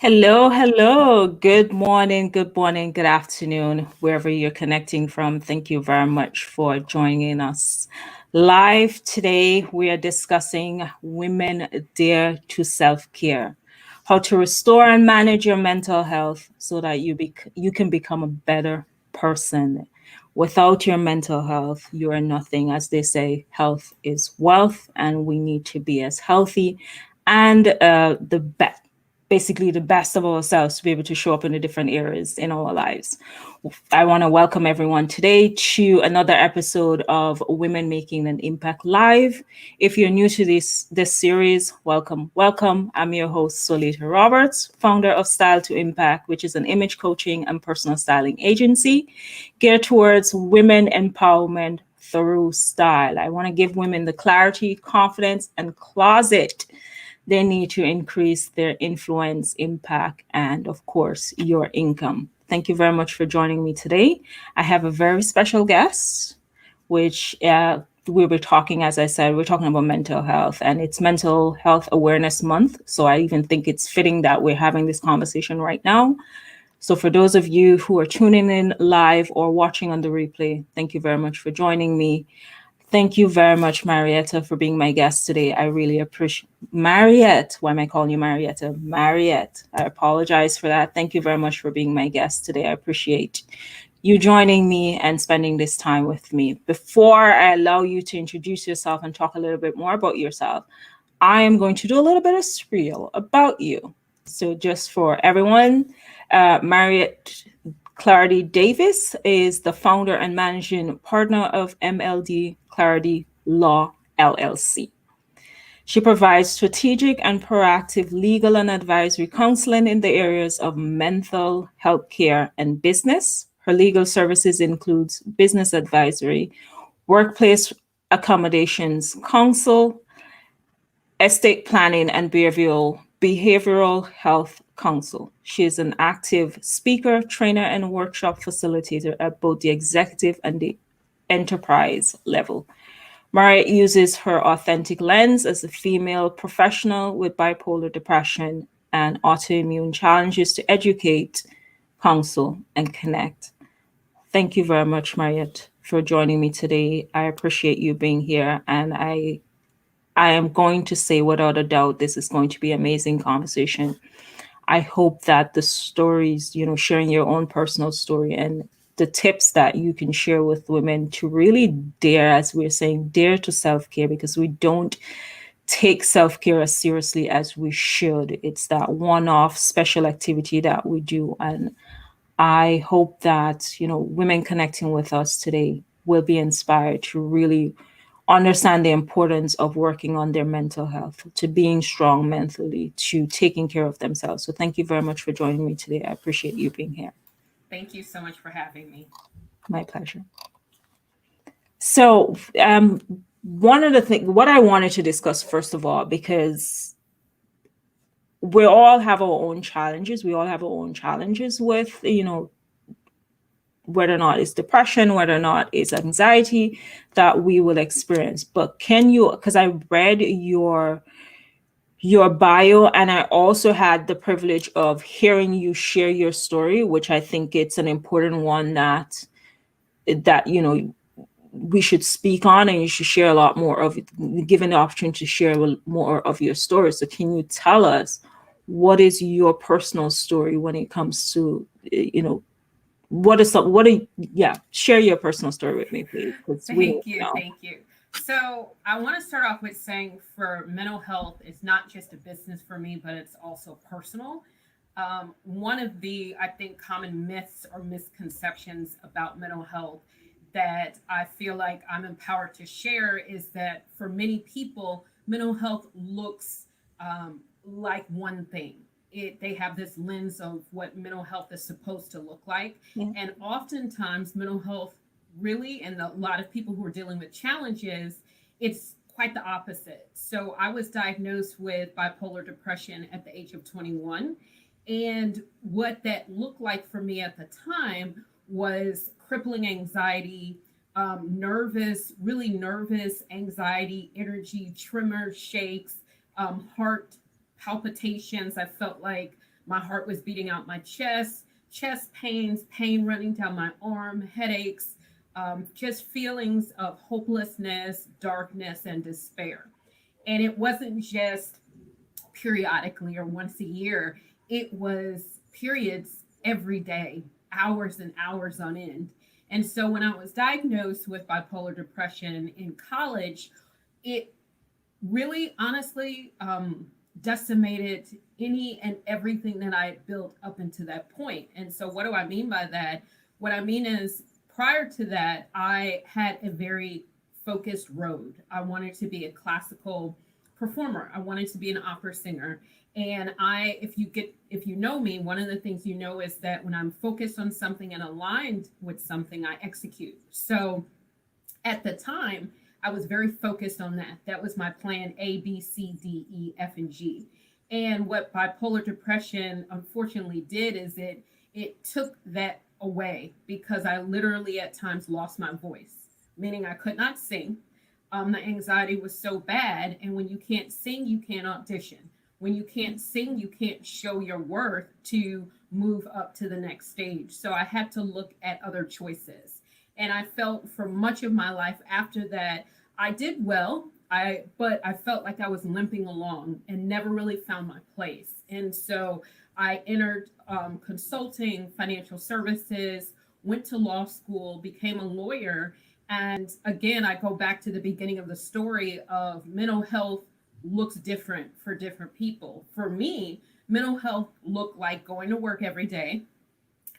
Hello, hello. Good morning, good afternoon, wherever you're connecting from. Thank you very much for joining us live today. We are discussing Women Dare to Self-Care, how to restore and manage your mental health so that you can become a better person. Without your mental health, you are nothing. As they say, health is wealth, and we need to be as healthy and the best, basically the best of ourselves to be able to show up in the different areas in our lives. I want to welcome everyone today to another episode of Women Making an Impact Live. If you're new to this series, welcome. I'm your host, Solita Roberts, founder of Style to Impact, which is an image coaching and personal styling agency geared towards women empowerment through style. I want to give women the clarity, confidence, and closet they need to increase their influence, impact, and of course, your income. Thank you very much for joining me today. I have a very special guest, which we'll be talking, as I said, we're talking about mental health, and it's Mental Health Awareness Month. So I even think it's fitting that we're having this conversation right now. So for those of you who are tuning in live or watching on the replay, thank you very much for joining me. Thank you very much, Mariette, for being my guest today. I really appreciate Mariette. Why am I calling you Mariette? Mariette. I apologize for that. Thank you very much for being my guest today. I appreciate you joining me and spending this time with me. Before I allow you to introduce yourself and talk a little bit more about yourself, I am going to do a little bit of spiel about you. So just for everyone, Mariette Clardy-Davis is the founder and managing partner of MLD Clardy Law, LLC. She provides strategic and proactive legal and advisory counseling in the areas of mental health care and business. Her legal services includes business advisory, workplace accommodations, counsel, estate planning, and behavioral health counsel. She is an active speaker, trainer, and workshop facilitator at both the executive and the enterprise level. Mariette uses her authentic lens as a female professional with bipolar depression and autoimmune challenges to educate, counsel, and connect. Thank you very much, Mariette, for joining me today. I appreciate you being here, and I am going to say without a doubt, this is going to be an amazing conversation. I hope that the stories, sharing your own personal story and the tips that you can share with women to really dare, as we're saying, dare to self-care, because we don't take self-care as seriously as we should. It's that one-off special activity that we do. And I hope that, women connecting with us today will be inspired to really understand the importance of working on their mental health, to being strong mentally, to taking care of themselves. So thank you very much for joining me today. I appreciate you being here. Thank you so much for having me. My pleasure. So one of the things, what I wanted to discuss first of all, because we all have our own challenges. We all have our own challenges with, whether or not it's depression, whether or not it's anxiety that we will experience. But can you, because I read your bio, and I also had the privilege of hearing you share your story, which I think it's an important one that we should speak on, and you should share a lot more of it, given the opportunity to share more of your story. So can you tell us what is your personal story when it comes to, share your personal story with me, please. Thank you. So I want to start off with saying for mental health, it's not just a business for me, but it's also personal. One of the, I think, common myths or misconceptions about mental health that I feel like I'm empowered to share is that for many people, mental health looks like one thing. They have this lens of what mental health is supposed to look like. Yeah. And oftentimes mental health really, and a lot of people who are dealing with challenges, it's quite the opposite. So I was diagnosed with bipolar depression at the age of 21. And what that looked like for me at the time was crippling anxiety, really nervous anxiety, energy, tremors, shakes, heart palpitations. I felt like my heart was beating out my chest pains, pain running down my arm, headaches, just feelings of hopelessness, darkness, and despair. And it wasn't just periodically or once a year, it was periods every day, hours and hours on end. And so when I was diagnosed with bipolar depression in college, it really honestly decimated any and everything that I had built up until that point. And so, what do I mean by that? What I mean is, prior to that, I had a very focused road. I wanted to be a classical performer, I wanted to be an opera singer. And if you know me, one of the things you know is that when I'm focused on something and aligned with something, I execute. So at the time, I was very focused on that. That was my plan: A, B, C, D, E, F, and G. And what bipolar depression unfortunately did is it took that away, because I literally at times lost my voice, meaning I could not sing. The anxiety was so bad. And when you can't sing, you can't audition. When you can't sing, you can't show your worth to move up to the next stage. So I had to look at other choices. And I felt for much of my life after that, I did well. But I felt like I was limping along and never really found my place. And so I entered consulting, financial services, went to law school, became a lawyer. And again, I go back to the beginning of the story of mental health looks different for different people. For me, mental health looked like going to work every day.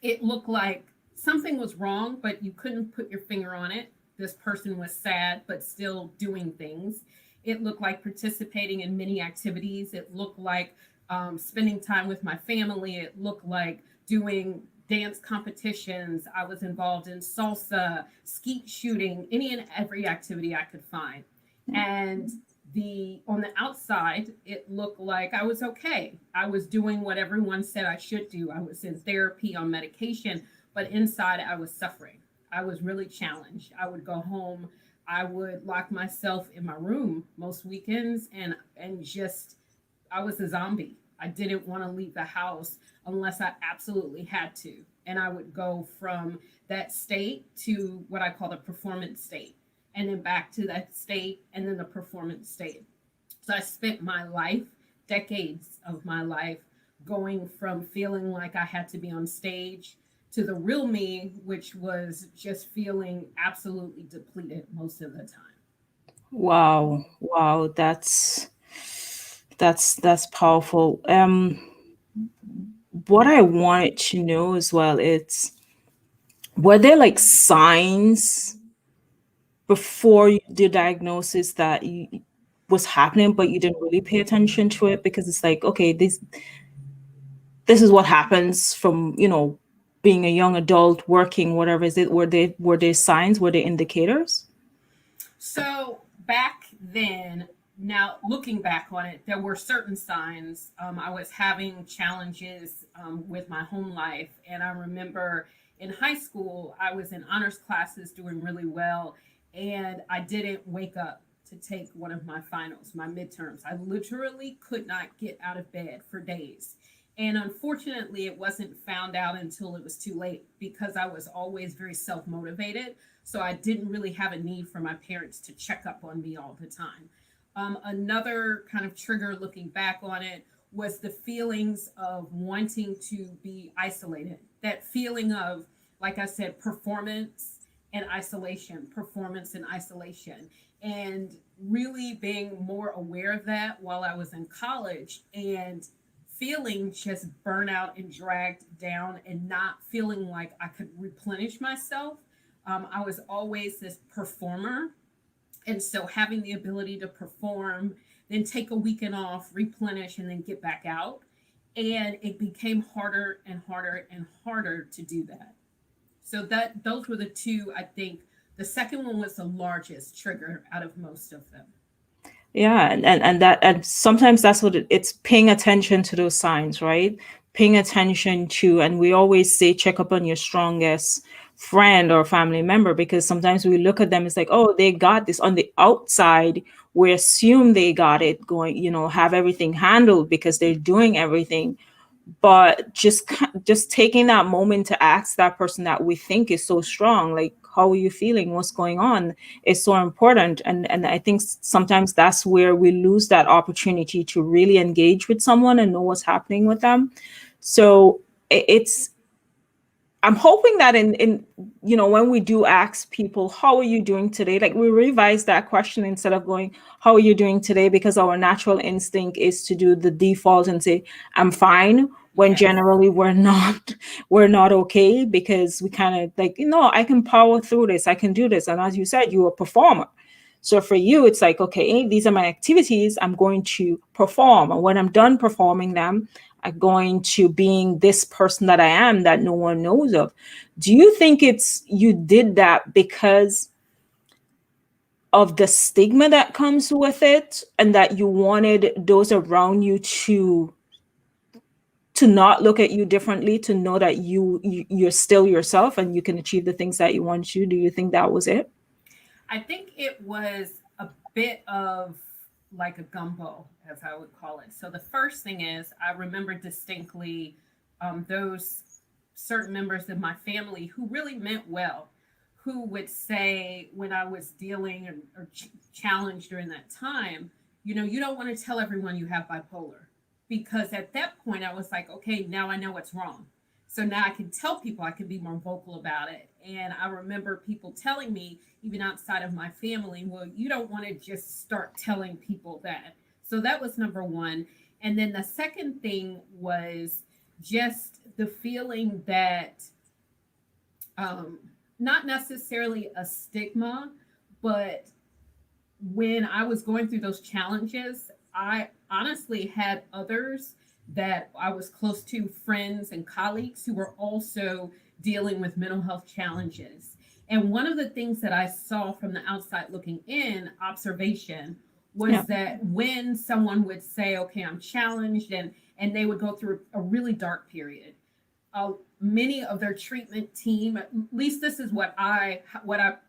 It looked like something was wrong, but you couldn't put your finger on it. This person was sad, but still doing things. It looked like participating in many activities. It looked like spending time with my family. It looked like doing dance competitions. I was involved in salsa, skeet shooting, any and every activity I could find. And the on the outside, it looked like I was okay. I was doing what everyone said I should do. I was in therapy, on medication, but inside I was suffering. I was really challenged. I would go home, I would lock myself in my room most weekends, and just I was a zombie. I didn't want to leave the house unless I absolutely had to. And I would go from that state to what I call the performance state, and then back to that state, and then the performance state. So I spent my life, decades of my life, going from feeling like I had to be on stage to the real me, which was just feeling absolutely depleted most of the time. Wow, wow, that's powerful. What I wanted to know as well, it's were there like signs before the diagnosis that was happening, but you didn't really pay attention to it because it's like, okay, this is what happens from, being a young adult working, whatever is it. Were there signs? Were there indicators? So back then, now looking back on it, there were certain signs. I was having challenges with my home life. And I remember in high school, I was in honors classes doing really well. And I didn't wake up to take one of my finals, my midterms. I literally could not get out of bed for days. And unfortunately, it wasn't found out until it was too late, because I was always very self motivated. So I didn't really have a need for my parents to check up on me all the time. Another kind of trigger looking back on it was the feelings of wanting to be isolated. That feeling of, like I said, performance and isolation. And really being more aware of that while I was in college, and feeling just burnout and dragged down, and not feeling like I could replenish myself. I was always this performer. And so having the ability to perform, then take a weekend off, replenish, and then get back out. And it became harder and harder and harder to do that. So that those were the two, I think. The second one was the largest trigger out of most of them. Yeah, and sometimes that's what it's paying attention to those signs, right? Paying attention to, and we always say check up on your strongest friend or family member, because sometimes we look at them, it's like, oh, they got this on the outside. We assume they got it going, have everything handled because they're doing everything. But just taking that moment to ask that person that we think is so strong, like, how are you feeling, what's going on, is so important. And I think sometimes that's where we lose that opportunity to really engage with someone and know what's happening with them. So it's I'm hoping that in when we do ask people, how are you doing today, like we revise that question instead of going, how are you doing today, because our natural instinct is to do the default and say, I'm fine, when Yes. generally we're not. We're not okay, because we kind of like, I can power through this, I can do this. And as you said, you're a performer. So for you, it's like, okay, these are my activities, I'm going to perform. And when I'm done performing them, I'm going to being this person that I am that no one knows of. Do you think it's you did that because of the stigma that comes with it, and that you wanted those around you to not look at you differently, to know that you're still yourself and you can achieve the things that you want to? Do you think that was it? I think it was a bit of like a gumbo, as I would call it. So the first thing is, I remember distinctly those certain members of my family who really meant well, who would say when I was dealing or challenged during that time, you don't want to tell everyone you have bipolar, because at that point I was like, okay, now I know what's wrong. So now I can tell people, I can be more vocal about it. And I remember people telling me, even outside of my family, well, you don't want to just start telling people that. So that was number one. And then the second thing was just the feeling that um, not necessarily a stigma, but when I was going through those challenges, I honestly had others that I was close to, friends and colleagues who were also dealing with mental health challenges. And one of the things that I saw from the outside looking in, observation, Yeah. was that when someone would say, okay, I'm challenged, and they would go through a really dark period, many of their treatment team, at least this is what I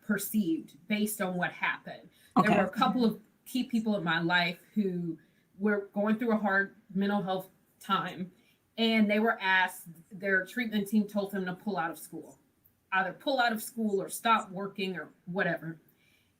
perceived based on what happened. There were Okay. a couple of key people in my life who were going through a hard mental health time, and they were asked, their treatment team told them to pull out of school, either pull out of school or stop working or whatever.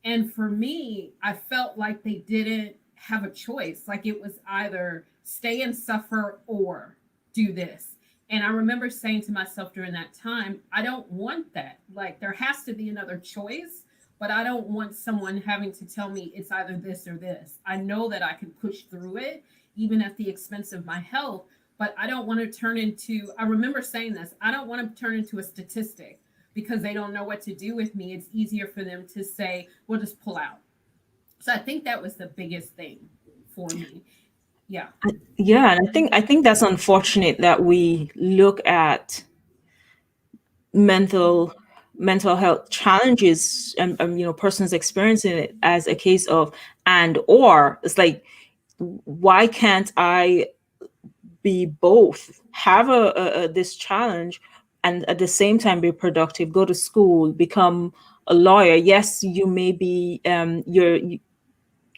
And for me, I felt like they didn't have a choice. Like it was either stay and suffer or do this. And I remember saying to myself during that time, I don't want that. Like there has to be another choice, but I don't want someone having to tell me it's either this or this. I know that I can push through it, even at the expense of my health, but I don't want to turn into, I remember saying this, I don't want to turn into a statistic because they don't know what to do with me. It's easier for them to say, we'll just pull out. So I think that was the biggest thing for me. Yeah. Yeah, and I think that's unfortunate that we look at mental mental health challenges, and persons experiencing it as a case of and or. It's like, why can't I be both, have this challenge, and at the same time be productive, go to school, become a lawyer? Yes, you may be you're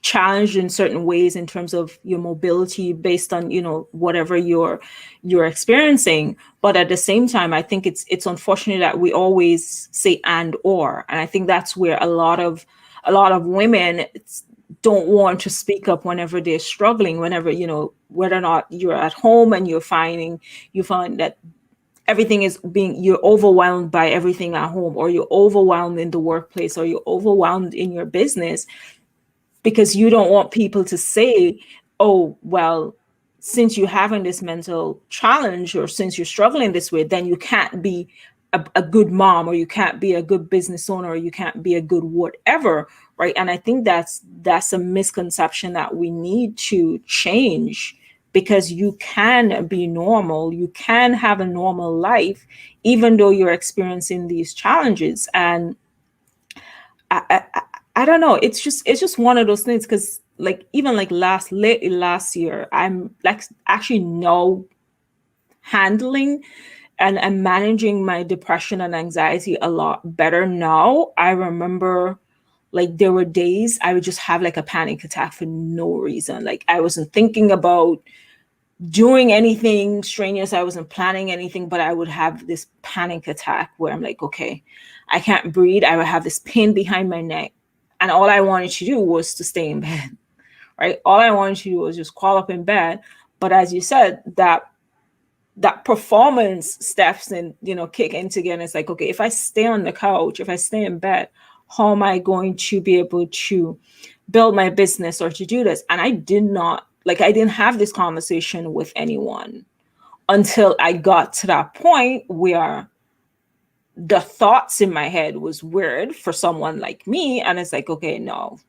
challenged in certain ways in terms of your mobility based on whatever you're experiencing, but at the same time I think it's unfortunate that we always say and I think that's where a lot of women don't want to speak up whenever they're struggling, whenever whether or not you're at home and you find that everything is being you're overwhelmed by everything at home, or you're overwhelmed in the workplace, or you're overwhelmed in your business, because you don't want people to say, oh, well, since you're having this mental challenge, or since you're struggling this way, then you can't be a good mom, or you can't be a good business owner, or you can't be a good whatever, right? And I think that's a misconception that we need to change, because you can be normal, you can have a normal life, even though you're experiencing these challenges. And I don't know. It's just one of those things because like even like last year, I'm like actually now handling and managing my depression and anxiety a lot better now. I remember like there were days I would just have like a panic attack for no reason. Like I wasn't thinking about doing anything strenuous, I wasn't planning anything, but I would have this panic attack where I'm like, okay, I can't breathe. I would have this pain behind my neck. And all I wanted to do was to stay in bed, right? All I wanted to do was just crawl up in bed. But as you said, that performance steps and kick into again. It's like, okay, if I stay on the couch, if I stay in bed, how am I going to be able to build my business or to do this? And I didn't have this conversation with anyone until I got to that point where the thoughts in my head was weird for someone like me. And it's like, okay, no,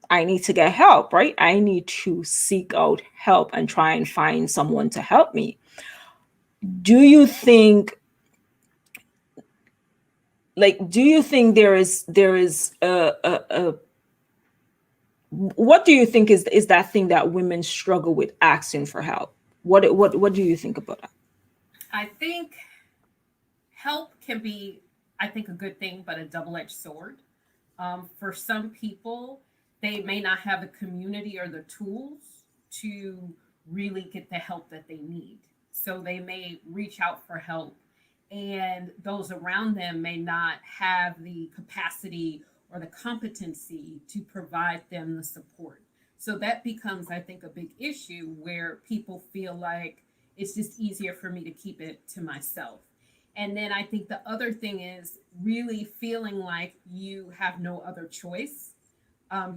I need to get help, right? I need to seek out help and try and find someone to help me. Do you think there is a what do you think is that thing that women struggle with asking for help? What do you think about that? I think help can be, I think, a good thing, but a double edged sword. For some people, they may not have the community or the tools to really get the help that they need. So they may reach out for help, and those around them may not have the capacity or the competency to provide them the support. So that becomes, I think, a big issue where people feel like it's just easier for me to keep it to myself. And then I think the other thing is really feeling like you have no other choice.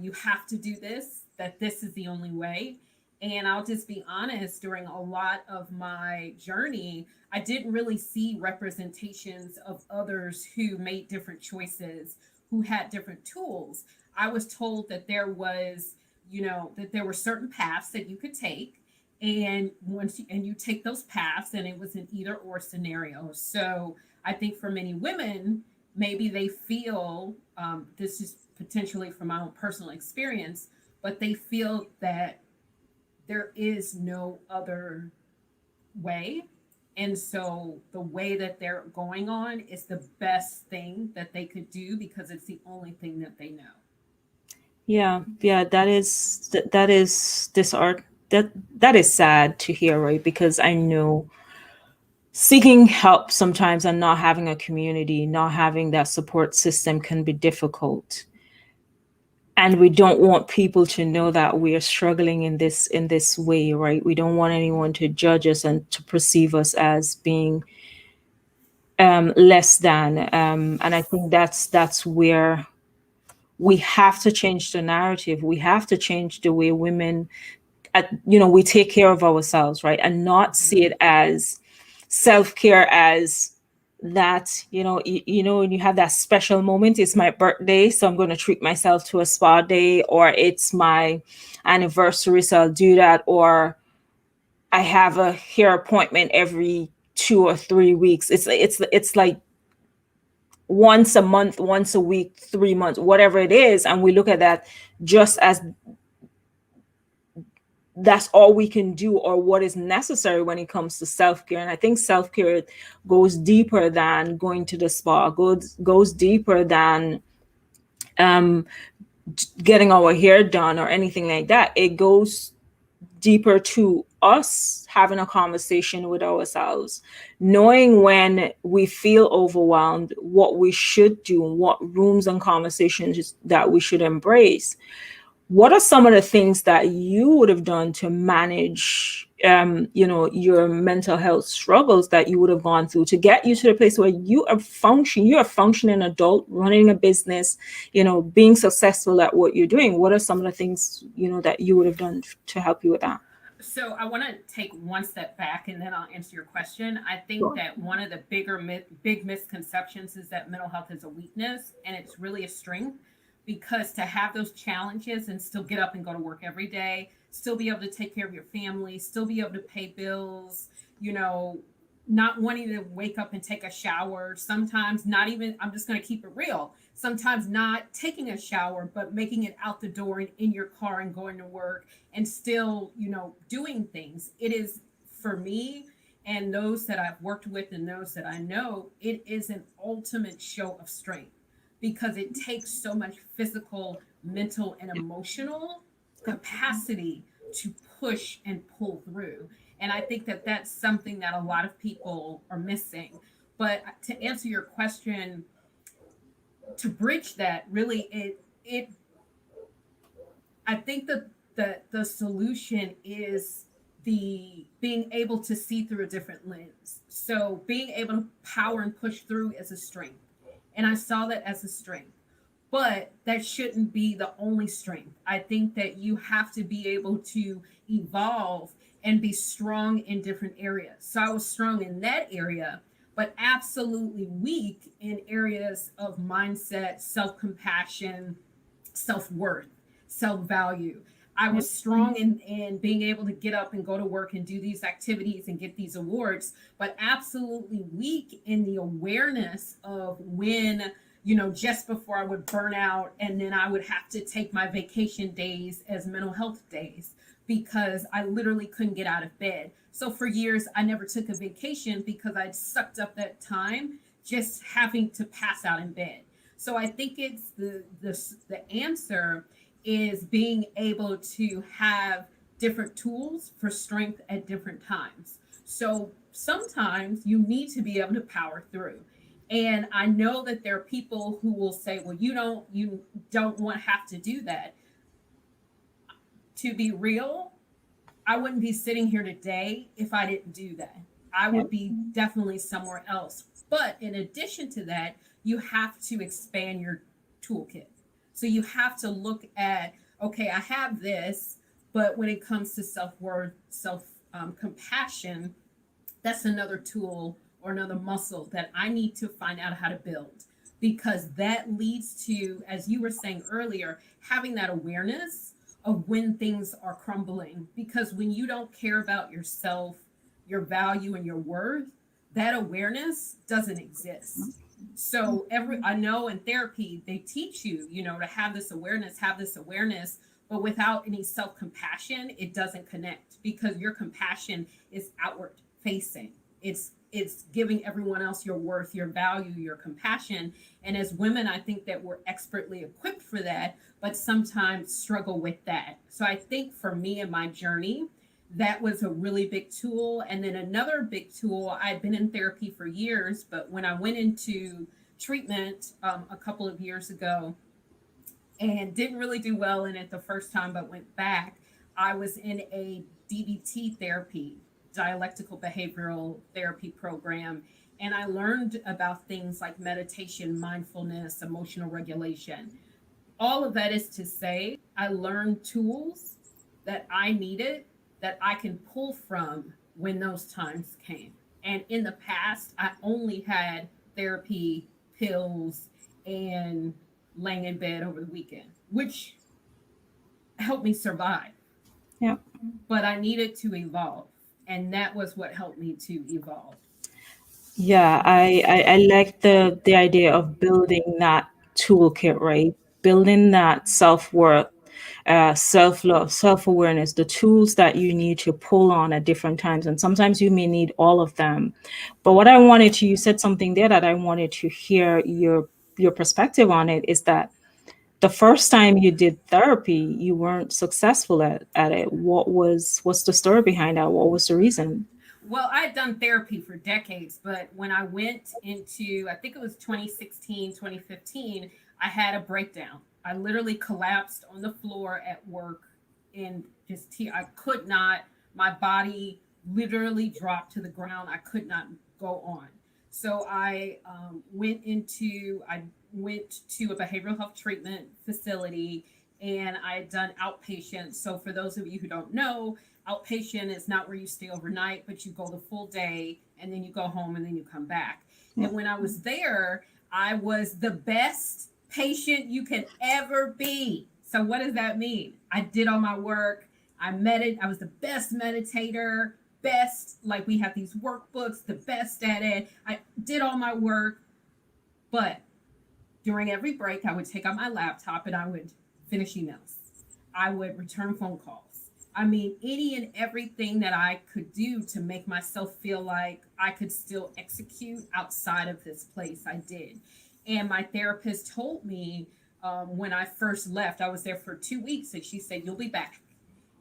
You have to do this, that this is the only way. And I'll just be honest, during a lot of my journey, I didn't really see representations of others who made different choices, who had different tools. I was told that that there were certain paths that you could take. And you take those paths, and it was an either or scenario. So I think for many women, maybe they feel, this is potentially from my own personal experience, but they feel that there is no other way. And so the way that they're going on is the best thing that they could do because it's the only thing that they know. Yeah, that is this art that is sad to hear, right? Because I know seeking help sometimes and not having a community, not having that support system can be difficult. And we don't want people to know that we are struggling in this way, right? We don't want anyone to judge us and to perceive us as being less than. And I think that's where we have to change the narrative. We have to change the way women, we take care of ourselves, right? And not see it as self-care as that, when you have that special moment, it's my birthday, so I'm going to treat myself to a spa day, or it's my anniversary, so I'll do that, or I have a hair appointment every 2 or 3 weeks. It's like once a month, once a week, 3 months, whatever it is. And we look at that just as that's all we can do or what is necessary when it comes to self-care. And I think self-care goes deeper than going to the spa, goes deeper than um, getting our hair done or anything like that. It goes deeper to us having a conversation with ourselves, knowing when we feel overwhelmed, what we should do, what rooms and conversations that we should embrace. What are some of the things that you would have done to manage your mental health struggles that you would have gone through to get you to the place where you're a functioning adult running a business, being successful at what you're doing? What are some of the things that you would have done to help you with that? So I want to take one step back and then I'll answer your question. I think Sure. that one of the big misconceptions is that mental health is a weakness, and it's really a strength, because to have those challenges and still get up and go to work every day, still be able to take care of your family, still be able to pay bills, you know, not wanting to wake up and take a shower, sometimes not even, I'm just going to keep it real, sometimes not taking a shower, but making it out the door and in your car and going to work and still, you know, doing things. It is for me and those that I've worked with and those that I know, it is an ultimate show of strength because it takes so much physical, mental, and emotional capacity to push and pull through. And I think that that's something that a lot of people are missing. But to answer your question, to bridge that, really, it I think that the solution is the being able to see through a different lens. So being able to power and push through is a strength. And I saw that as a strength. But that shouldn't be the only strength. I think that you have to be able to evolve and be strong in different areas. So I was strong in that area, but absolutely weak in areas of mindset, self-compassion, self-worth, self-value. I was strong in being able to get up and go to work and do these activities and get these awards, but absolutely weak in the awareness of when, you know, just before I would burn out and then I would have to take my vacation days as mental health days because I literally couldn't get out of bed. So for years, I never took a vacation because I'd sucked up that time just having to pass out in bed. So I think it's the answer is being able to have different tools for strength at different times. So sometimes you need to be able to power through. And I know that there are people who will say, well, you don't want to have to do that. To be real, I wouldn't be sitting here today if I didn't do that. I Yeah. would be definitely somewhere else. But in addition to that, you have to expand your toolkit. So you have to look at, okay, I have this, but when it comes to self worth, self compassion, that's another tool or another muscle that I need to find out how to build because that leads to, as you were saying earlier, having that awareness of when things are crumbling. Because when you don't care about yourself, your value, and your worth, that awareness doesn't exist. So I know in therapy they teach you, you know, to have this awareness, but without any self-compassion, it doesn't connect because your compassion is outward facing. It's giving everyone else your worth, your value, your compassion. And as women, I think that we're expertly equipped for that, but sometimes struggle with that. So I think for me in my journey, that was a really big tool. And then another big tool, I'd been in therapy for years, but when I went into treatment a couple of years ago and didn't really do well in it the first time, but went back, I was in a DBT therapy, dialectical behavioral therapy program. And I learned about things like meditation, mindfulness, emotional regulation. All of that is to say, I learned tools that I needed that I can pull from when those times came. And in the past, I only had therapy, pills, and laying in bed over the weekend, which helped me survive. Yeah. But I needed to evolve. And that was what helped me to evolve. Yeah, I like the idea of building that toolkit, right? Building that self-worth, self-love, self-awareness, the tools that you need to pull on at different times. And sometimes you may need all of them. But what I wanted to, you said something there that I wanted to hear your perspective on it is that the first time you did therapy, you weren't successful at it. What's the story behind that? What was the reason? Well, I had done therapy for decades, but when I went into, I think it was 2016, 2015, I had a breakdown. I literally collapsed on the floor at work and I could not, my body literally dropped to the ground. I could not go on. So I went to a behavioral health treatment facility and I had done outpatient. So for those of you who don't know, outpatient is not where you stay overnight, but you go the full day and then you go home and then you come back. Yeah. And when I was there, I was the best patient you can ever be. So what does that mean? I did all my work. I was the best meditator, best, like we have these workbooks, the best at it. I did all my work, but during every break, I would take out my laptop and I would finish emails. I would return phone calls. I mean, any and everything that I could do to make myself feel like I could still execute outside of this place, I did. And my therapist told me when I first left, I was there for 2 weeks, and she said, "You'll be back."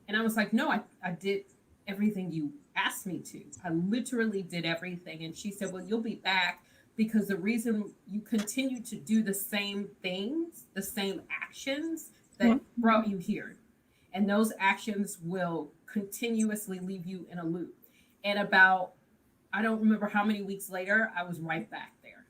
And I was like, "No, I did everything you asked me to. I literally did everything." And she said, "Well, you'll be back because the reason you continue to do the same things, the same actions that brought you here, and those actions will continuously leave you in a loop." And about, I don't remember how many weeks later, I was right back there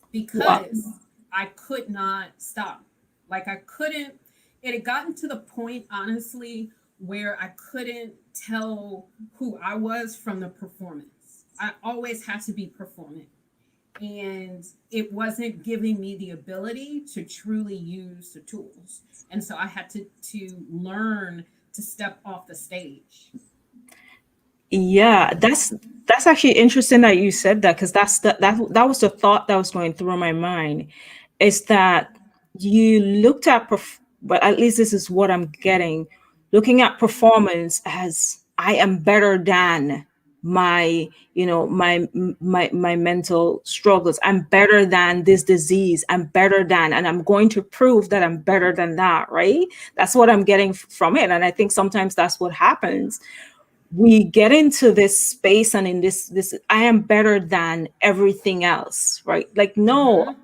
Wow. because I could not stop. Like I couldn't, it had gotten to the point, honestly, where I couldn't tell who I was from the performance. I always had to be performant. And it wasn't giving me the ability to truly use the tools. And so I had to learn to step off the stage. Yeah, that's actually interesting that you said that, because that was the thought that was going through my mind, is that you looked at but at least this is what I'm getting, looking at performance as I am better than my, my mental struggles. I'm better than this disease. I'm better than, and I'm going to prove that I'm better than that, right? That's what I'm getting from it. And I think sometimes that's what happens. We get into this space, and in this I am better than everything else, right? Like, no,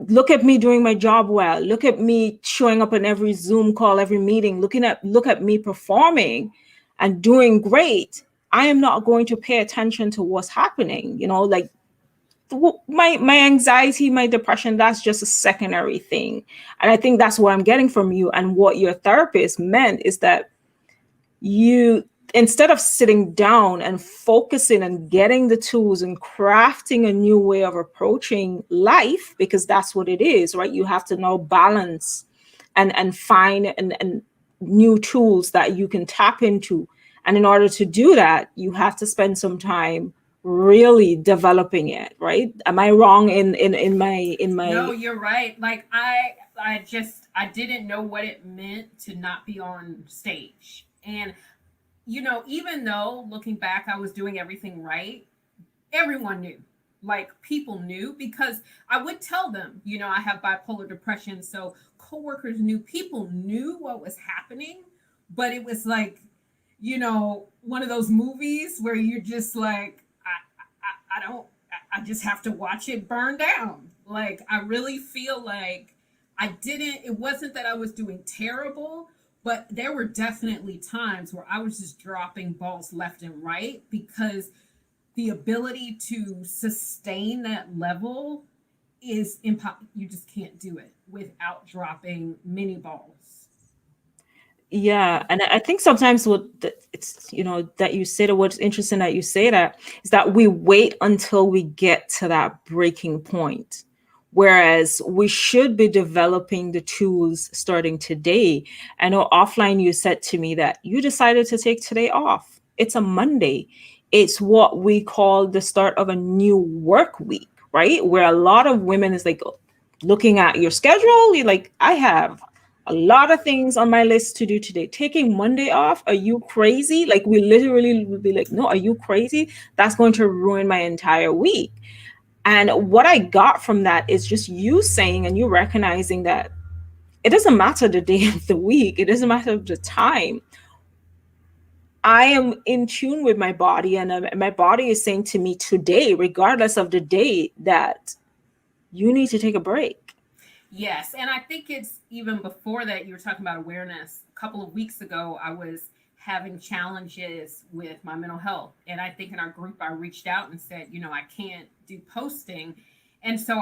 Mm-hmm. look at me doing my job well, look at me showing up in every Zoom call, every meeting, look at me performing and doing great. I am not going to pay attention to what's happening, like my anxiety, my depression, that's just a secondary thing. And I think that's what I'm getting from you, and what your therapist meant is that you, instead of sitting down and focusing and getting the tools and crafting a new way of approaching life, because that's what it is, right? You have to now balance and find and new tools that you can tap into. And in order to do that, you have to spend some time really developing it, right? Am I wrong in my No, you're right. Like I didn't know what it meant to not be on stage. And even though looking back I was doing everything right, everyone knew. Like people knew because I would tell them, I have bipolar depression. So coworkers knew, people knew what was happening, but it was like, one of those movies where you're just like, I don't, I just have to watch it burn down. Like, I really feel like it wasn't that I was doing terrible, but there were definitely times where I was just dropping balls left and right because the ability to sustain that level is impossible. You just can't do it without dropping many balls. Yeah, and I think sometimes it's, that you say that, what's interesting that you say that, is that we wait until we get to that breaking point, whereas we should be developing the tools starting today. I know offline you said to me that you decided to take today off. It's a Monday. It's what we call the start of a new work week, right? Where a lot of women is like looking at your schedule, you're like, I have a lot of things on my list to do today. Taking Monday off? Are you crazy? Like, we literally would be like, no, are you crazy? That's going to ruin my entire week. And what I got from that is just you saying and you recognizing that it doesn't matter the day of the week, it doesn't matter the time. I am in tune with my body, and my body is saying to me today, regardless of the day, that you need to take a break. Yes, and I think it's even before that. You were talking about awareness. A couple of weeks ago, I was having challenges with my mental health, and I think in our group, I reached out and said, I can't do posting, and so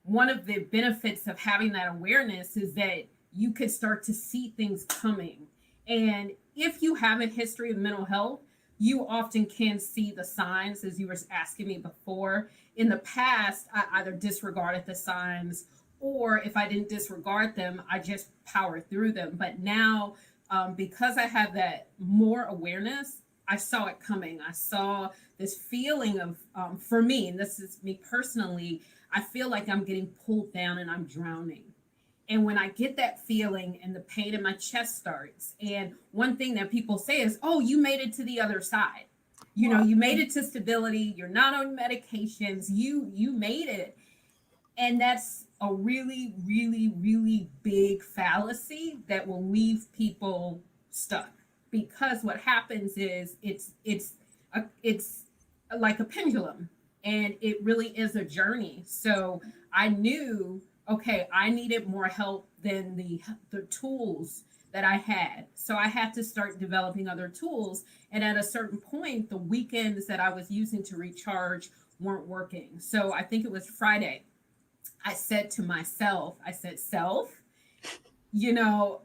one of the benefits of having that awareness is that you could start to see things coming. And if you have a history of mental health, you often can see the signs, as you were asking me before. in the past, I either disregarded the signs, or if I didn't disregard them, I just powered through them. But now, because I have that more awareness, I saw it coming. I saw this feeling of, for me, and this is me personally, I feel like I'm getting pulled down and I'm drowning. And when I get that feeling and the pain in my chest starts, and one thing that people say is, "Oh, you made it to the other side. You know, Wow. you made it to stability. You're not on medications. You made it." And that's a really, really, really big fallacy that will leave people stuck. Because what happens is it's like a pendulum, and it really is a journey. So I knew, okay, I needed more help than the tools that I had. So I had to start developing other tools. And at a certain point, the weekends that I was using to recharge weren't working. So I think it was Friday. I said to myself, I said, "Self, you know,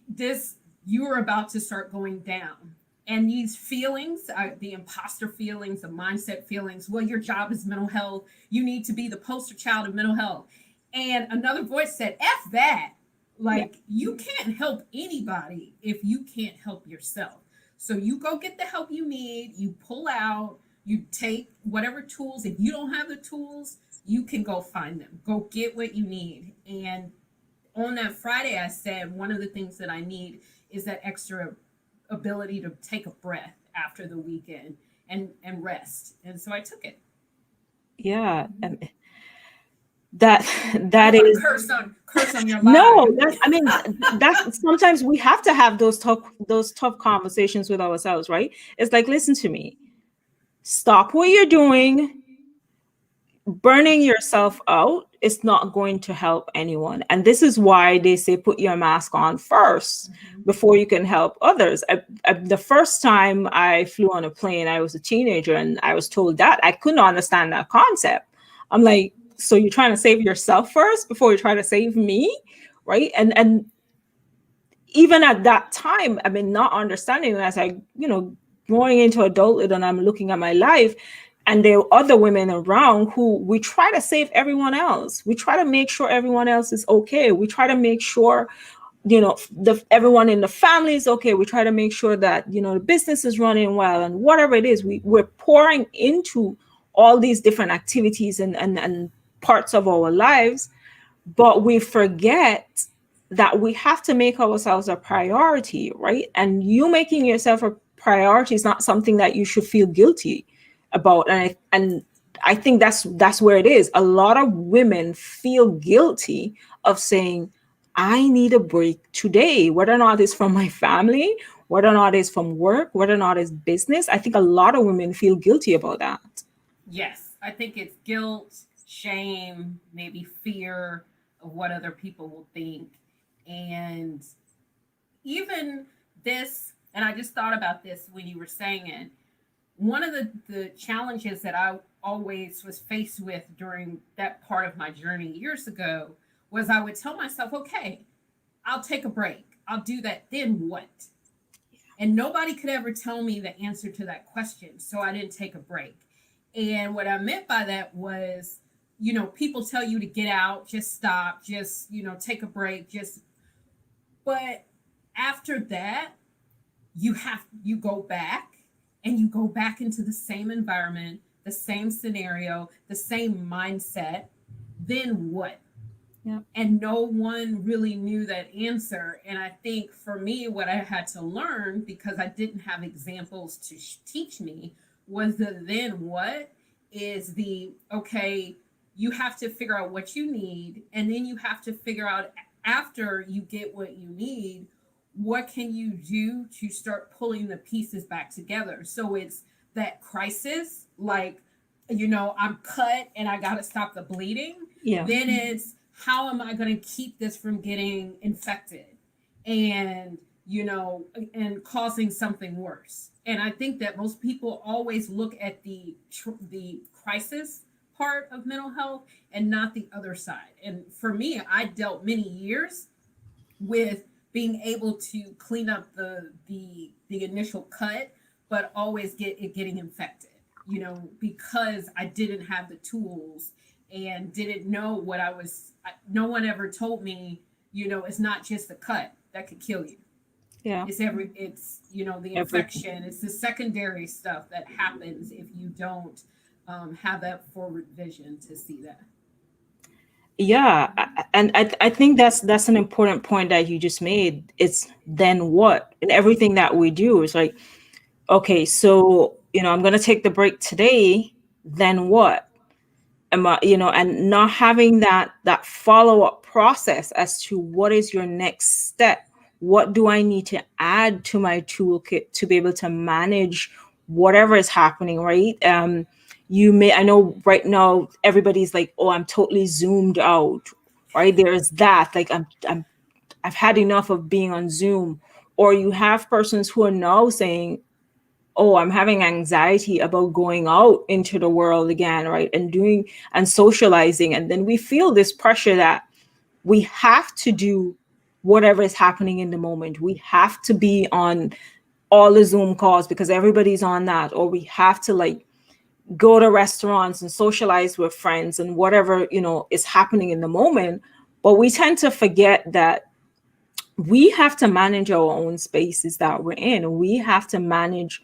this, you are about to start going down." And these feelings, the imposter feelings, the mindset feelings, well, your job is mental health. You need to be the poster child of mental health. And another voice said, "F that. Yeah. Like, you can't help anybody if you can't help yourself. So you go get the help you need, you pull out, you take whatever tools. If you don't have the tools, you can go find them. Go get what you need." And on that Friday, I said, one of the things that I need is that extra ability to take a breath after the weekend and rest. And so I took it. Yeah. That I that don't want to is curse on your no, live. that I mean that's sometimes we have to have those tough conversations with ourselves, right? It's like, listen to me. Stop what you're doing. Burning yourself out is not going to help anyone. And this is why they say put your mask on first Mhm. before you can help others. The first time I flew on a plane, I was a teenager and I was told that. I couldn't understand that concept. I'm like, so you're trying to save yourself first before you try to save me? Right. And even at that time, I mean, not understanding as I, going into adulthood and I'm looking at my life, and there are other women around who we try to save everyone else. We try to make sure everyone else is okay. We try to make sure, everyone in the family is okay. We try to make sure that, the business is running well and whatever it is, we're pouring into all these different activities and parts of our lives, but we forget that we have to make ourselves a priority, right? And you making yourself a priority is not something that you should feel guilty about. And I think that's where it is. A lot of women feel guilty of saying, I need a break today, whether or not it's from my family, whether or not it's from work, whether or not it's business. I think a lot of women feel guilty about that. Yes, I think it's guilt, shame, maybe fear of what other people will think. And even this, and I just thought about this when you were saying it. One of the challenges that I always was faced with during that part of my journey years ago was I would tell myself, okay, I'll take a break. I'll do that. Then what? And nobody could ever tell me the answer to that question. So I didn't take a break. And what I meant by that was, people tell you to get out, just stop, just, take a break, just, but after that, you go back, and you go back into the same environment, the same scenario, the same mindset. Then what? Yeah. And no one really knew that answer. And I think for me, what I had to learn, because I didn't have examples to teach me, was the then what is the okay, you have to figure out what you need, and then you have to figure out, after you get what you need, what can you do to start pulling the pieces back together. So it's that crisis, like, I'm cut and I got to stop the bleeding. Yeah. Then it's, how am I going to keep this from getting infected and, and causing something worse. And I think that most people always look at the crisis part of mental health and not the other side. And for me, I dealt many years with being able to clean up the initial cut, but always getting infected. because I didn't have the tools and didn't know what no one ever told me, it's not just a cut that could kill you. Yeah. It's the Everything. infection. It's the secondary stuff that happens if you don't have that forward vision to see that. Yeah, and I think that's an important point that you just made. It's then what? And everything that we do is like, okay, so I'm gonna take the break today, then what? Am I, and not having that follow-up process as to what is your next step. What do I need to add to my toolkit to be able to manage whatever is happening, right? I know right now everybody's like, oh, I'm totally zoomed out, right? There's that, like I've had enough of being on Zoom. Or you have persons who are now saying, oh, I'm having anxiety about going out into the world again, right? And doing and socializing. And then we feel this pressure that we have to do whatever is happening in the moment. We have to be on all the Zoom calls because everybody's on that. Or we have to like go to restaurants and socialize with friends and whatever, is happening in the moment. But we tend to forget that we have to manage our own spaces that we're in. We have to manage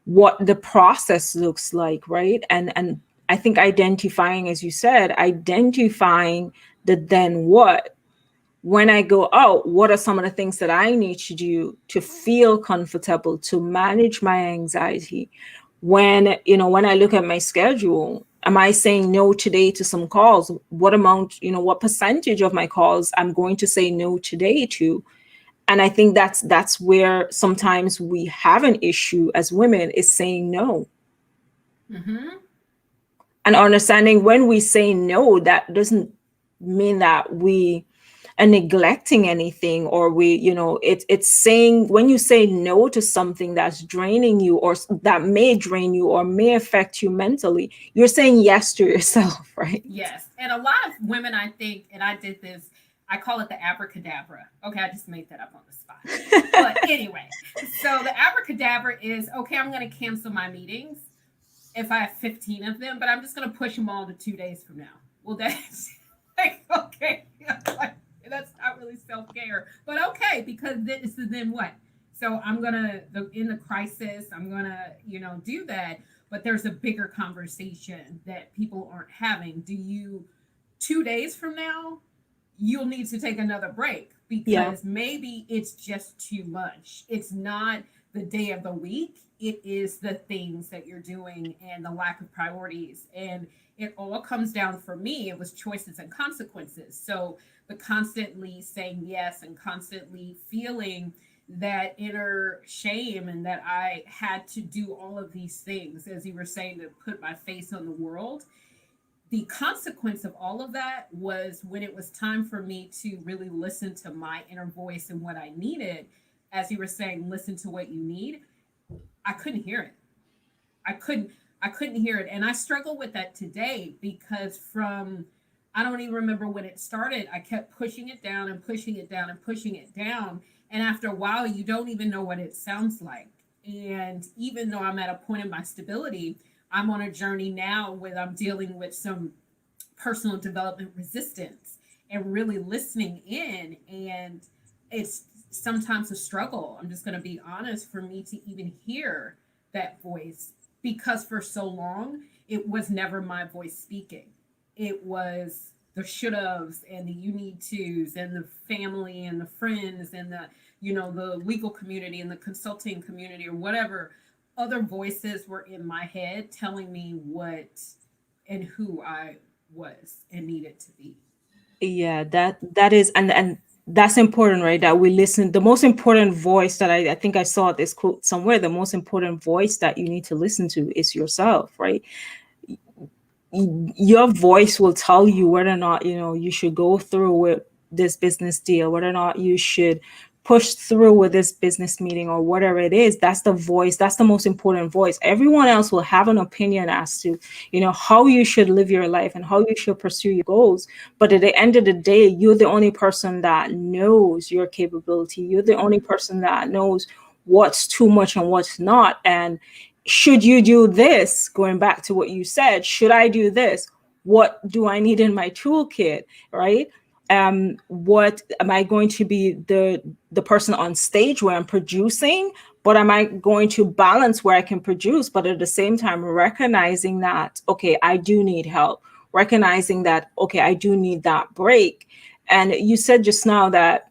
what the process looks like, right? And I think identifying, as you said, identifying the then what. When I go out, what are some of the things that I need to do to feel comfortable, to manage my anxiety? When I look at my schedule, am I saying no today to some calls? What amount, what percentage of my calls I'm going to say no today to? And I think that's where sometimes we have an issue as women, is saying no. Mm-hmm. And understanding when we say no, that doesn't mean that we are neglecting anything, or it's saying, when you say no to something that's draining you, or that may drain you or may affect you mentally, you're saying yes to yourself, right? Yes. And a lot of women, I think, and I did this, I call it the abracadabra. Okay, I just made that up on the spot. But anyway, so the abracadabra is, okay, I'm going to cancel my meetings if I have 15 of them, but I'm just going to push them all to 2 days from now. Well, that's like, okay, that's not really self care, but okay, because this is then what? So I'm going to, in the crisis, I'm going to, do that. But there's a bigger conversation that people aren't having. 2 days from now, you'll need to take another break Yeah. because maybe it's just too much. It's not the day of the week, it is the things that you're doing and the lack of priorities. And it all comes down, for me, it was choices and consequences. So the constantly saying yes and constantly feeling that inner shame and that I had to do all of these things, as you were saying, to put my face on the world. The consequence of all of that was when it was time for me to really listen to my inner voice and what I needed. As you were saying, listen to what you need. I couldn't hear it. I couldn't I couldn't hear it. And I struggle with that today because I don't even remember when it started. I kept pushing it down and pushing it down and pushing it down. And after a while, you don't even know what it sounds like. And even though I'm at a point in my stability, I'm on a journey now where I'm dealing with some personal development resistance and really listening in. And it's sometimes a struggle. I'm just going to be honest, for me to even hear that voice, because for so long, it was never my voice speaking. It was the should haves and the you need tos and the family and the friends and the legal community and the consulting community or whatever other voices were in my head telling me what and who I was and needed to be. Yeah, that is, and that's important, right? That we listen. The most important voice that I think I saw this quote somewhere. The most important voice that you need to listen to is yourself, right? Your voice will tell you whether or not you should go through with this business deal, whether or not you should push through with this business meeting or whatever it is. That's the voice. That's the most important voice. Everyone else will have an opinion as to how you should live your life and how you should pursue your goals. But at the end of the day, you're the only person that knows your capability. You're the only person that knows what's too much and what's not. And should you do this? Going back to what you said, should I do this? What do I need in my toolkit, right? What am I going to be the person on stage where I'm producing, but am I going to balance where I can produce, but at the same time recognizing that, okay, I do need help, recognizing that, okay, I do need that break. And you said just now that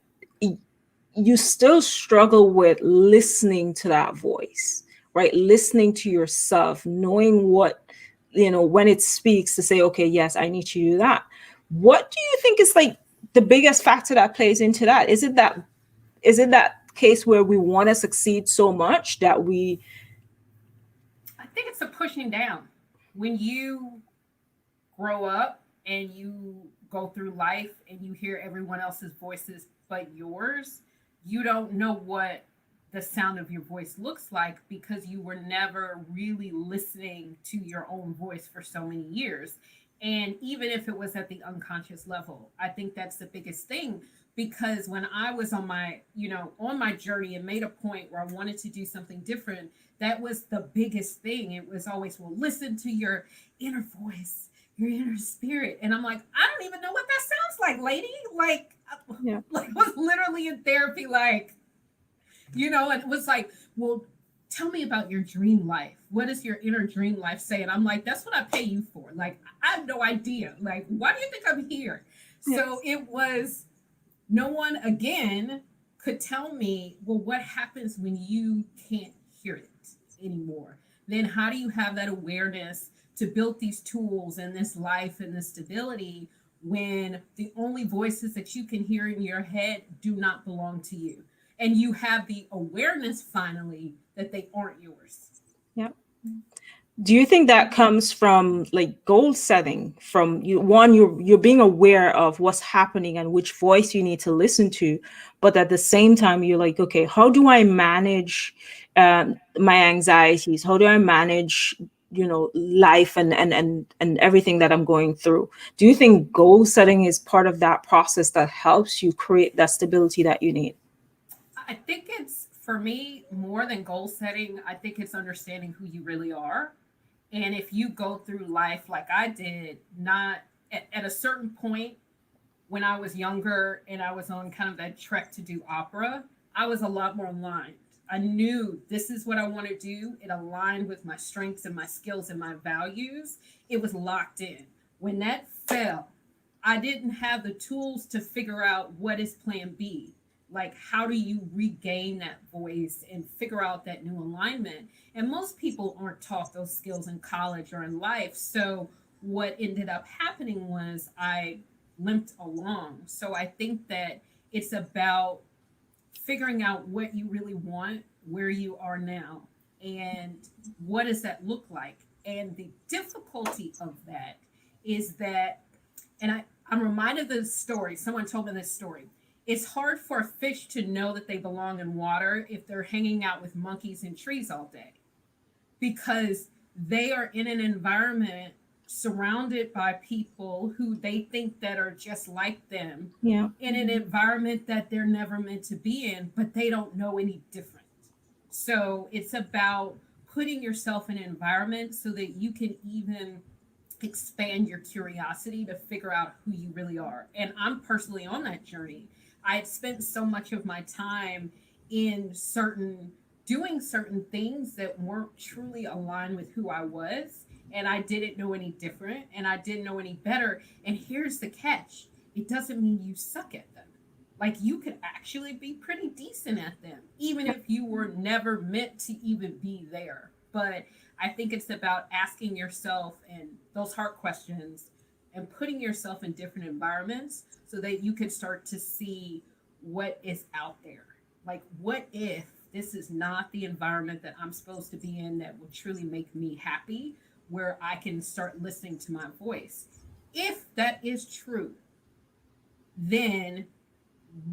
you still struggle with listening to that voice, right? Listening to yourself, knowing what, when it speaks to say, okay, yes, I need to do that. What do you think is like the biggest factor that plays into that? Is it that case where we want to succeed so much that we, I think it's a pushing down. When you grow up and you go through life and you hear everyone else's voices but yours, you don't know what the sound of your voice looks like because you were never really listening to your own voice for so many years. And even if it was at the unconscious level, I think that's the biggest thing, because when I was on my, on my journey and made a point where I wanted to do something different, that was the biggest thing. It was always, well, listen to your inner voice, your inner spirit. And I'm like, I don't even know what that sounds like, lady. yeah, Like I was literally in therapy, and it was like, well, tell me about your dream life. What does your inner dream life say? And I'm like, that's what I pay you for. Like, I have no idea. Like, why do you think I'm here? yeah, So it was, no one again could tell me, well, what happens when you can't hear it anymore? Then how do you have that awareness to build these tools and this life and this stability when the only voices that you can hear in your head do not belong to you? And you have the awareness finally that they aren't yours. yeah. Do you think that comes from like goal setting, from you, one, you're being aware of what's happening and which voice you need to listen to, but at the same time you're like, okay, how do I manage my anxieties? How do I manage, life and everything that I'm going through? Do you think goal setting is part of that process that helps you create that stability that you need? I think it's, for me, more than goal setting, I think it's understanding who you really are. And if you go through life like I did, not at a certain point when I was younger and I was on kind of that trek to do opera, I was a lot more aligned. I knew this is what I want to do. It aligned with my strengths and my skills and my values. It was locked in. When that fell, I didn't have the tools to figure out what is plan B. Like, how do you regain that voice and figure out that new alignment? And most people aren't taught those skills in college or in life. So, what ended up happening was I limped along. So, I think that it's about figuring out what you really want, where you are now, and what does that look like. And the difficulty of that is that, and I'm reminded of this story. Someone told me this story. It's hard for a fish to know that they belong in water if they're hanging out with monkeys in trees all day, because they are in an environment surrounded by people who they think that are just like them, Yeah. in an environment that they're never meant to be in, but they don't know any different. So it's about putting yourself in an environment so that you can even expand your curiosity to figure out who you really are. And I'm personally on that journey. I had spent so much of my time in doing certain things that weren't truly aligned with who I was. And I didn't know any different and I didn't know any better. And here's the catch, it doesn't mean you suck at them. Like, you could actually be pretty decent at them, even if you were never meant to even be there. But I think it's about asking yourself and those hard questions and putting yourself in different environments so that you can start to see what is out there. Like, what if this is not the environment that I'm supposed to be in that will truly make me happy, where I can start listening to my voice? If that is true, then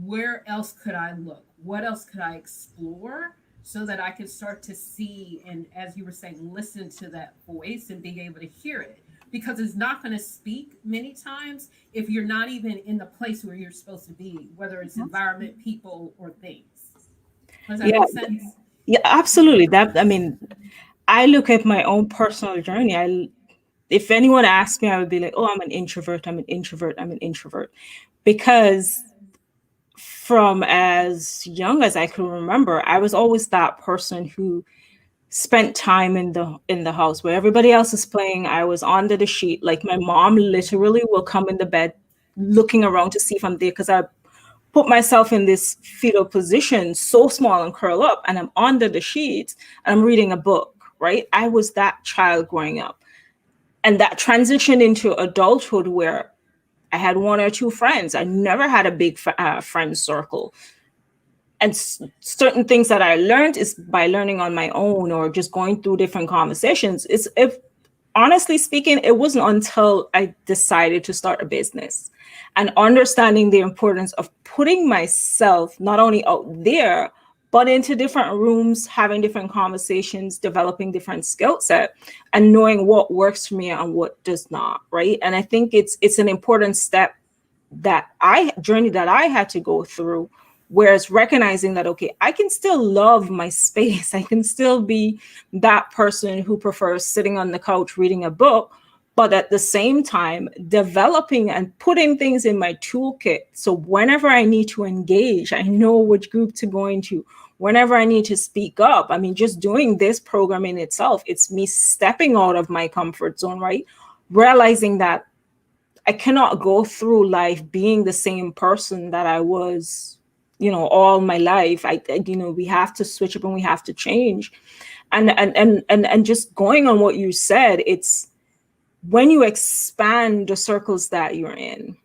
where else could I look? What else could I explore so that I can start to see and, as you were saying, listen to that voice and being able to hear it? Because it's not going to speak many times if you're not even in the place where you're supposed to be, whether it's environment, people, or things. Does that Yeah, make sense? yeah, absolutely. That, I mean, I look at my own personal journey. If anyone asked me, I would be like, oh, I'm an introvert, I'm an introvert, I'm an introvert. Because from as young as I can remember, I was always that person who spent time in the house where everybody else is playing. I was under the sheet. Like my mom literally will come in the bed looking around to see if I'm there because I put myself in this fetal position, so small and curl up, and I'm under the sheets and I'm reading a book, right? I was that child growing up. And that transition into adulthood where I had one or two friends. I never had a big friend circle. And certain things that I learned is by learning on my own or just going through different conversations. It's if honestly speaking, it wasn't until I decided to start a business and understanding the importance of putting myself not only out there, but into different rooms, having different conversations, developing different skill set, and knowing what works for me and what does not, right? And I think it's an important step that I journey that I had to go through. Whereas recognizing that, okay, I can still love my space. I can still be that person who prefers sitting on the couch reading a book, but at the same time, developing and putting things in my toolkit. So whenever I need to engage, I know which group to go into. Whenever I need to speak up, I mean, just doing this program in itself, it's me stepping out of my comfort zone, right? Realizing that I cannot go through life being the same person that I was, all my life. We have to switch up and we have to change. And just going on what you said, it's when you expand the circles that you're in,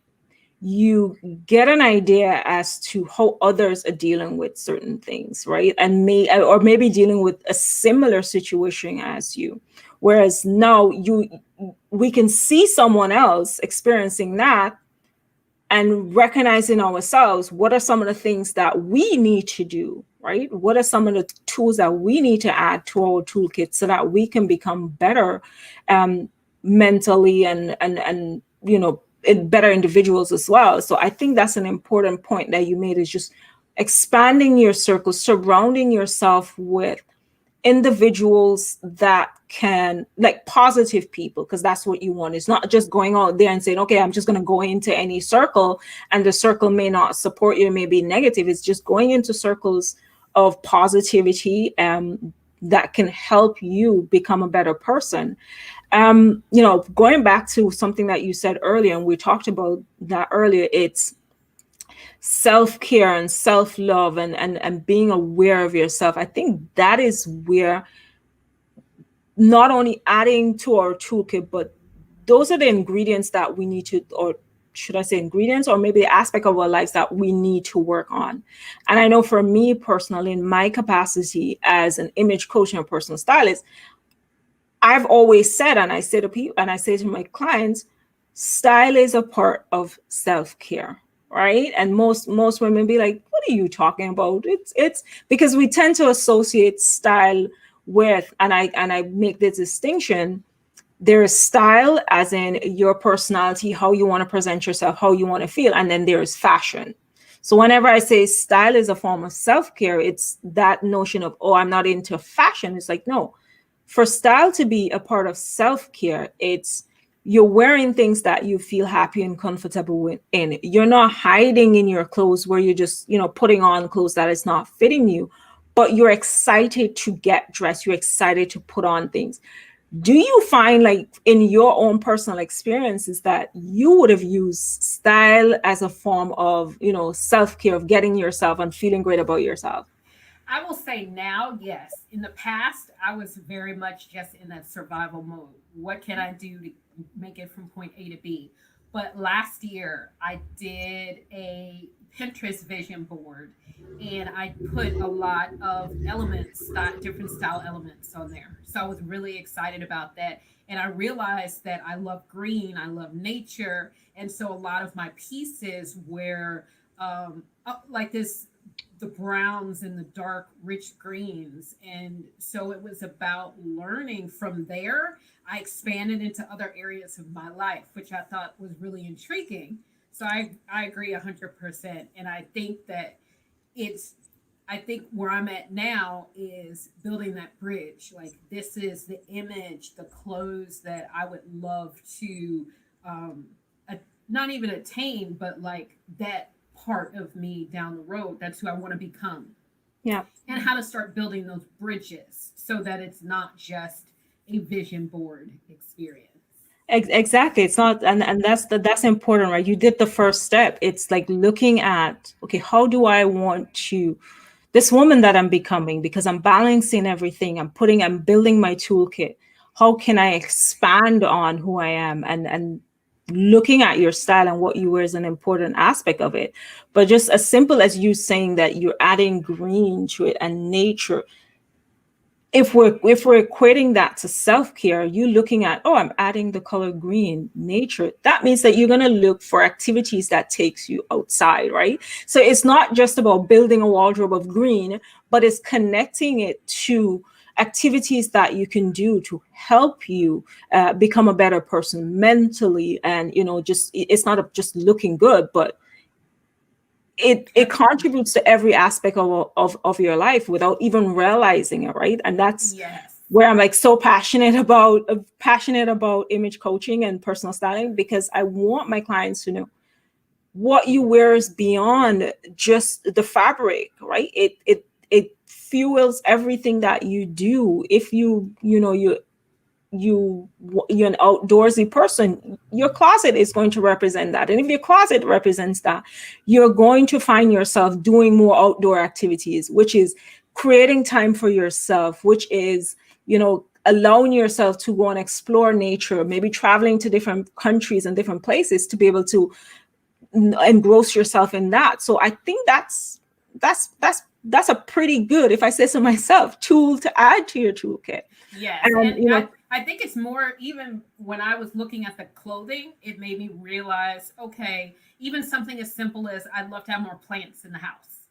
you get an idea as to how others are dealing with certain things, right? And maybe dealing with a similar situation as you. Whereas now we can see someone else experiencing that and recognizing ourselves. What are some of the things that we need to do, right? What are some of the tools that we need to add to our toolkit so that we can become better mentally and better individuals as well. So I think that's an important point that you made, is just expanding your circle, surrounding yourself with individuals that can, like, positive people, because that's what you want. It's not just going out there and saying, okay, I'm just going to go into any circle and the circle may not support you, it may be negative. It's just going into circles of positivity that can help you become a better person. Going back to something that you said earlier, and we talked about that earlier, it's self-care and self-love and being aware of yourself. I think that is where not only adding to our toolkit, but those are the ingredients that we need to, or should I say ingredients, or maybe the aspect of our lives that we need to work on. And I know for me personally, in my capacity as an image coach and a personal stylist, I've always said, and I say to people, and I say to my clients, style is a part of self-care, right? And most women be like, what are you talking about? It's because we tend to associate style with, and I make the distinction, there is style as in your personality, how you want to present yourself, how you want to feel, and then there is fashion. So whenever I say style is a form of self-care, it's that notion of, oh, I'm not into fashion. It's like, no, for style to be a part of self-care, it's you're wearing things that you feel happy and comfortable in. You're not hiding in your clothes where you're just, putting on clothes that is not fitting you, but you're excited to get dressed. You're excited to put on things. Do you find, like, in your own personal experiences, that you would have used style as a form of, self-care, of getting yourself and feeling great about yourself? I will say now, yes. In the past, I was very much just in that survival mode. What can I do to make it from point A to B? But last year, I did a Pinterest vision board and I put a lot of elements, different style elements on there. So I was really excited about that. And I realized that I love green, I love nature. And so a lot of my pieces were like this, the browns and the dark rich greens, and so it was about learning from there. I expanded into other areas of my life, which I thought was really intriguing. So I agree 100%, and I think that it's I think where I'm at now is building that bridge. Like, this is the image, the clothes that I would love to, um, a, not even attain, but like that part of me down the road. That's who I want to become, Yeah. and how to start building those bridges so that it's not just a vision board experience. Exactly. It's not, and that's important, right? You did the first step. It's like looking at, okay, how do I want to this woman that I'm becoming, because I'm balancing everything. I'm building my toolkit. How can I expand on who I am, and looking at your style and what you wear is an important aspect of it. But just as simple as you saying that you're adding green to it and nature, if we're equating that to self-care, you looking at, oh, I'm adding the color green, nature, that means that you're going to look for activities that takes you outside, right? So it's not just about building a wardrobe of green, but it's connecting it to activities that you can do to help you become a better person mentally. And just it's not just looking good, but it Definitely. contributes to every aspect of your life without even realizing it, right? And that's Yes. where I'm like so passionate about image coaching and personal styling, because I want my clients to know what you wear is beyond just the fabric, right? It fuels everything that you do. If you're an outdoorsy person, your closet is going to represent that. And if your closet represents that, you're going to find yourself doing more outdoor activities, which is creating time for yourself, which is allowing yourself to go and explore nature, maybe traveling to different countries and different places to be able to engross yourself in that. So I think that's a pretty good, if I say so myself, tool to add to your toolkit. Yes. And And I think it's more, even when I was looking at the clothing, it made me realize, okay, even something as simple as I'd love to have more plants in the house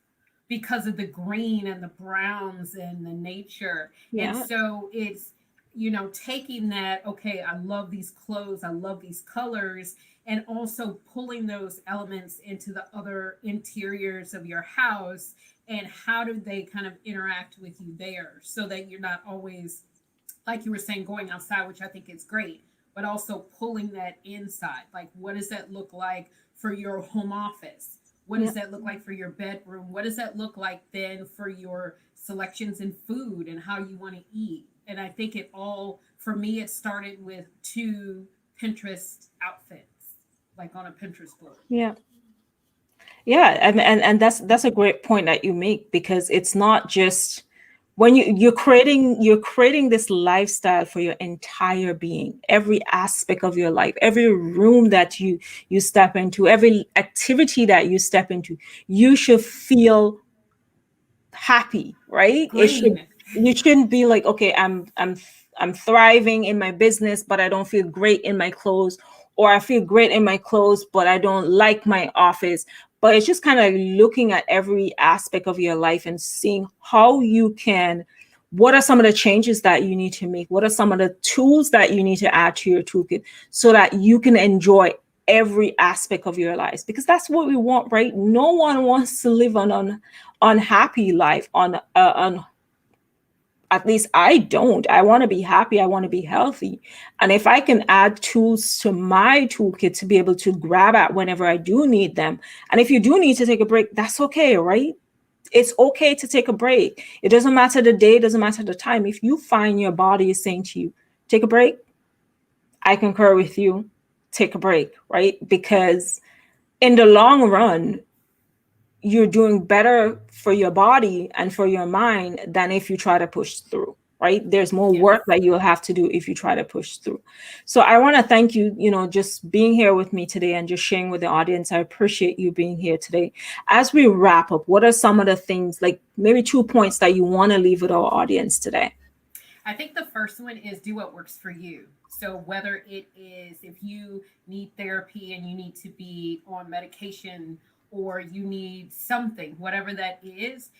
because of the green and the browns and the nature. And yeah. so it's, taking that, okay, I love these clothes, I love these colors, and also pulling those elements into the other interiors of your house, and how do they kind of interact with you there, so that you're not always, like you were saying, going outside, which I think is great, but also pulling that inside. Like, what does that look like for your home office? What Yeah. does that look like for your bedroom? What does that look like then for your selections in food and how you want to eat? And I think it all, for me, it started with two Pinterest outfits, like on a Pinterest board. Yeah. Yeah, and that's a great point that you make, because it's not just when you're creating this lifestyle for your entire being, every aspect of your life, every room that you step into, every activity that you step into, you should feel happy, right? Green. You shouldn't be like, okay, I'm thriving in my business, but I don't feel great in my clothes, or I feel great in my clothes, but I don't like my office. But it's just kind of looking at every aspect of your life and seeing how you can, what are some of the changes that you need to make? What are some of the tools that you need to add to your toolkit so that you can enjoy every aspect of your lives? Because that's what we want, right? No one wants to live on unhappy life on at least I don't. I want to be happy, I want to be healthy. And if I can add tools to my toolkit to be able to grab at whenever I do need them, and if you do need to take a break, that's okay, right? It's okay to take a break. It doesn't matter the day, it doesn't matter the time. If you find your body is saying to you, take a break, I concur with you. Take a break, right? Because in the long run, you're doing better for your body and for your mind than if you try to push through, right? There's more Yes. work that you'll have to do if you try to push through. So I want to thank you, just being here with me today and just sharing with the audience. I appreciate you being here today. As we wrap up, what are some of the things, like maybe 2 points that you want to leave with our audience today? I think the first one is do what works for you. So whether it is, if you need therapy and you need to be on medication, or you need something, whatever that is,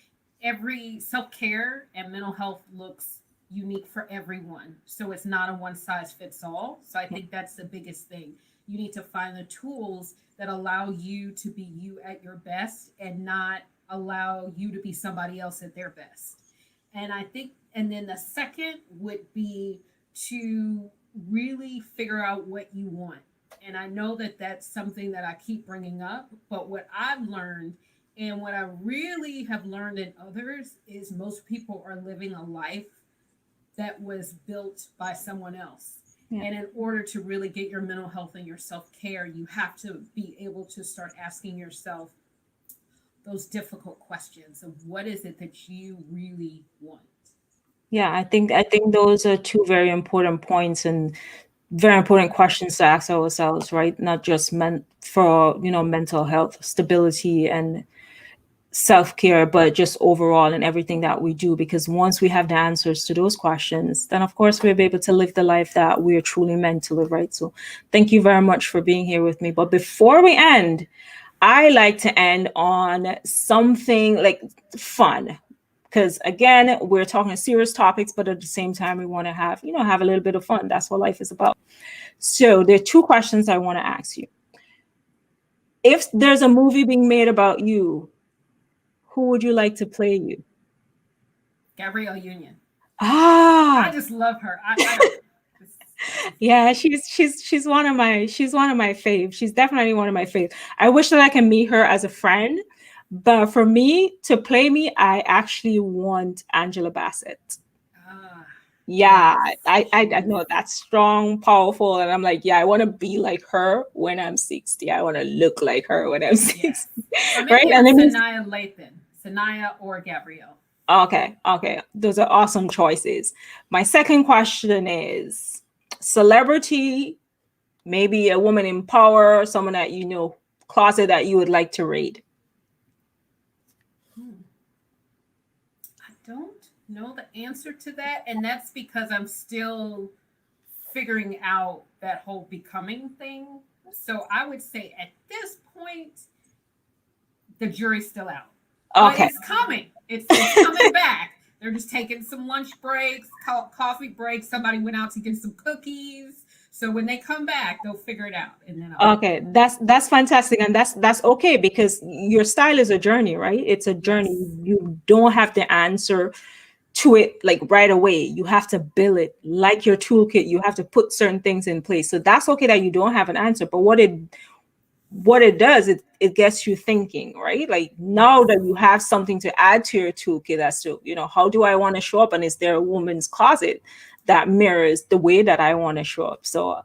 every self-care and mental health looks unique for everyone. So it's not a one size fits all. So I think that's the biggest thing. You need to find the tools that allow you to be you at your best, and not allow you to be somebody else at their best. And I think, and then the second would be to really figure out what you want. And I know that that's something that I keep bringing up, but what I've learned and what I really have learned in others is most people are living a life that was built by someone else. Yeah. And in order to really get your mental health and your self care, you have to be able to start asking yourself those difficult questions of what is it that you really want. Yeah, I think those are two very important points and very important questions to ask ourselves, right? Not just meant for, mental health, stability and self-care, but just overall in everything that we do. Because once we have the answers to those questions, then of course we'll be able to live the life that we are truly meant to live, right? So thank you very much for being here with me. But before we end, I like to end on something like fun. Because again, we're talking serious topics, but at the same time, we want to have a little bit of fun. That's what life is about. So there are two questions I want to ask you. If there's a movie being made about you, who would you like to play you? Gabrielle Union. I Ah, just love her. I don't. yeah, she's one of my faves. She's definitely one of my faves. I wish that I can meet her as a friend, but for me to play me, I actually want Angela Bassett. Ah, Yeah, yes, I she's know that's strong, powerful, and I'm like, yeah, I want to be like her when I'm 60. I want to look like her when I'm yes. 60, Or right? maybe And it's it means Sanaya Lathan, Sanaya or Gabrielle. okay, those are awesome choices. My second question is celebrity, maybe a woman in power, someone that closet that you would like to read. Hmm. I don't know the answer to that, and that's because I'm still figuring out that whole becoming thing. So I would say at this point, the jury's still out, but Okay, it's coming. It's coming back. They're just taking some lunch breaks, coffee breaks. Somebody went out to get some cookies. So when they come back, they'll figure it out, and then I'll know. okay, that's fantastic, and that's okay because your style is a journey, right? It's a journey. Yes, You don't have to answer to it like right away. You have to build it like your toolkit. You have to put certain things in place. So that's okay that you don't have an answer. But what it does, it gets you thinking, right? Like now yes, that you have something to add to your toolkit as to, how do I want to show up? And is there a woman's closet that mirrors the way that I want to show up? So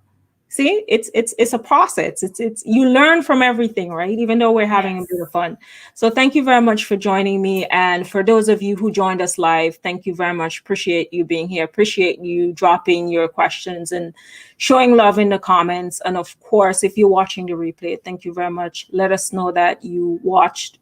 see, it's a process. It's you learn from everything, right? Even though we're having a bit yes. of fun. So thank you very much for joining me. And for those of you who joined us live, thank you very much. Appreciate you being here. Appreciate you dropping your questions and showing love in the comments. And of course, if you're watching the replay, thank you very much. Let us know that you watched.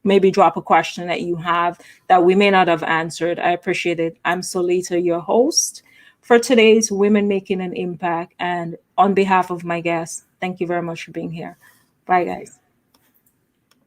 Maybe drop a question that you have that we may not have answered. I appreciate it. I'm Solita, your host for today's Women Making an Impact. And on behalf of my guests, thank you very much for being here. Bye, Thank you. guys.